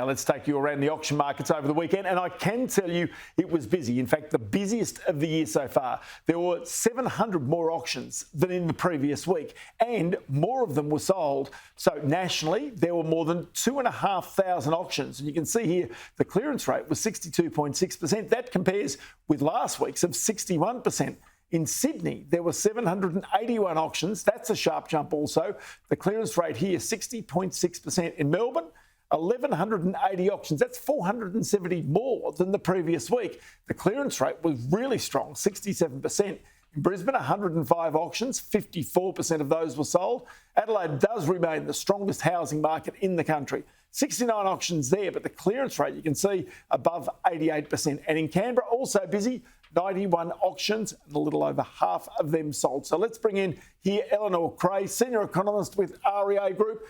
Now let's take you around the auction markets over the weekend, and I can tell you it was busy. In fact, the busiest of the year so far. There were 700 more auctions than in the previous week, and more of them were sold. So nationally, there were more than 2,500 auctions, and you can see here the clearance rate was 62.6%. That compares with last week's of 61%. In Sydney, there were 781 auctions. That's a sharp jump also. The clearance rate here, 60.6%. In Melbourne, 1,180 auctions. That's 470 more than the previous week. The clearance rate was really strong, 67%. In Brisbane, 105 auctions, 54% of those were sold. Adelaide does remain the strongest housing market in the country. 69 auctions there, but the clearance rate, you can see, above 88%. And in Canberra, also busy, 91 auctions, and a little over half of them sold. So let's bring in here Eleanor Creagh, Senior Economist with REA Group.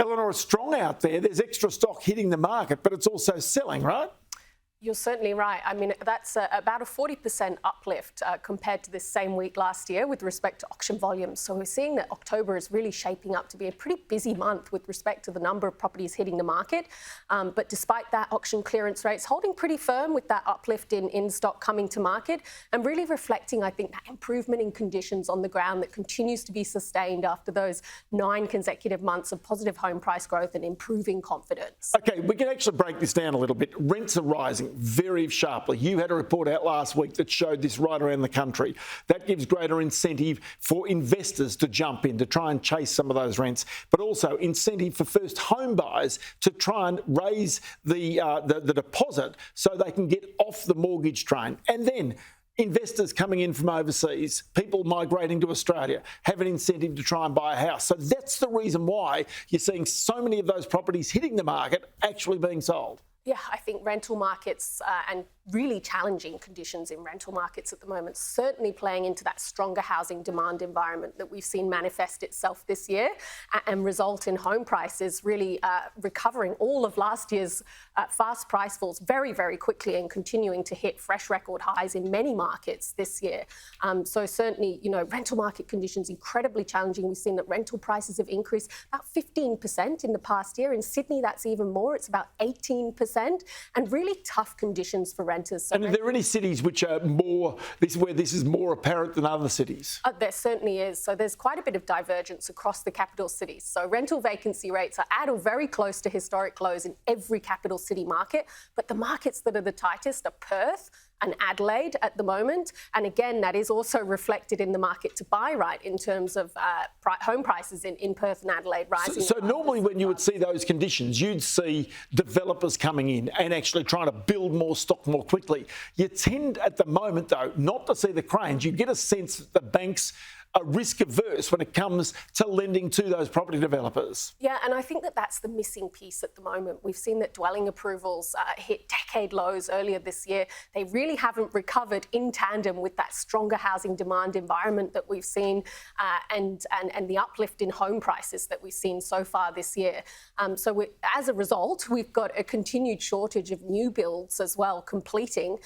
Eleanor, it's strong out there. There's extra stock hitting the market, but it's also selling, right? You're certainly right. I mean, that's about a 40% uplift compared to this same week last year with respect to auction volumes. So we're seeing that October is really shaping up to be a pretty busy month with respect to the number of properties hitting the market. But despite that, auction clearance rates holding pretty firm with that uplift in stock coming to market and really reflecting, I think, that improvement in conditions on the ground that continues to be sustained after those 9 consecutive months of positive home price growth and improving confidence. OK, we can actually break this down a little bit. Rents are rising very sharply. You had a report out last week that showed this right around the country. That gives greater incentive for investors to jump in, to try and chase some of those rents, but also incentive for first home buyers to try and raise the deposit so they can get off the mortgage train. And then investors coming in from overseas, people migrating to Australia, have an incentive to try and buy a house. So that's the reason why you're seeing so many of those properties hitting the market actually being sold. Yeah, I think rental markets and really challenging conditions in rental markets at the moment certainly playing into that stronger housing demand environment that we've seen manifest itself this year and result in home prices really recovering all of last year's fast price falls very quickly and continuing to hit fresh record highs in many markets this year. So certainly, you know, rental market conditions incredibly challenging. We've seen that rental prices have increased about 15% in the past year. In Sydney, that's even more. It's about 18%. And really tough conditions for renters. So and are there any cities which are where this is more apparent than other cities? There certainly is. So there's quite a bit of divergence across the capital cities. So rental vacancy rates are at or very close to historic lows in every capital city market. But the markets that are the tightest are Perth and Adelaide at the moment. And again, that is also reflected in the market to buy, right, in terms of home prices in Perth and Adelaide rising. So normally when you would see those conditions, you'd see developers coming in and actually trying to build more stock more quickly. You tend at the moment, though, not to see the cranes. You get a sense that the banks are risk averse when it comes to lending to those property developers. Yeah, and I think that that's the missing piece at the moment. We've seen that dwelling approvals hit decade lows earlier this year. They really haven't recovered in tandem with that stronger housing demand environment that we've seen and the uplift in home prices that we've seen so far this year. So as a result, we've got a continued shortage of new builds as well completing.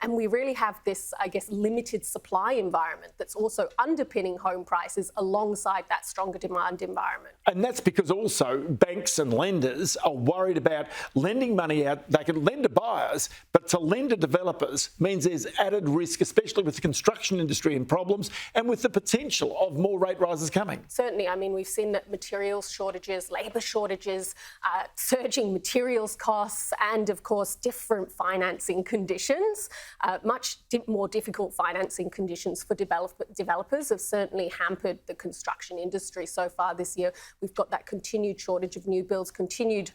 And we really have this, I guess, limited supply environment that's also underpinning home prices alongside that stronger demand environment. And that's because also banks and lenders are worried about lending money out. They can lend to buyers, but to lend to developers means there's added risk, especially with the construction industry and problems and with the potential of more rate rises coming. Certainly. I mean, we've seen that materials shortages, labour shortages, surging materials costs and, of course, different financing conditions, much more difficult financing conditions for developers have certainly hampered the construction industry so far this year. We've got that continued shortage of new builds, continued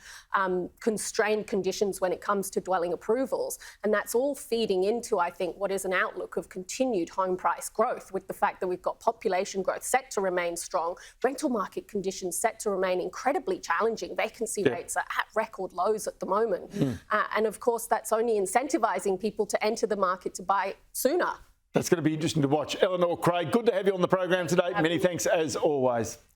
constrained conditions when it comes to dwelling approvals. And that's all feeding into, I think, what is an outlook of continued home price growth with the fact that we've got population growth set to remain strong, rental market conditions set to remain incredibly challenging. Vacancy rates are at record lows at the moment. And of course, that's only incentivising people to enter the market to buy sooner. That's going to be interesting to watch. Eleanor Creagh, good to have you on the program today. Many thanks as always.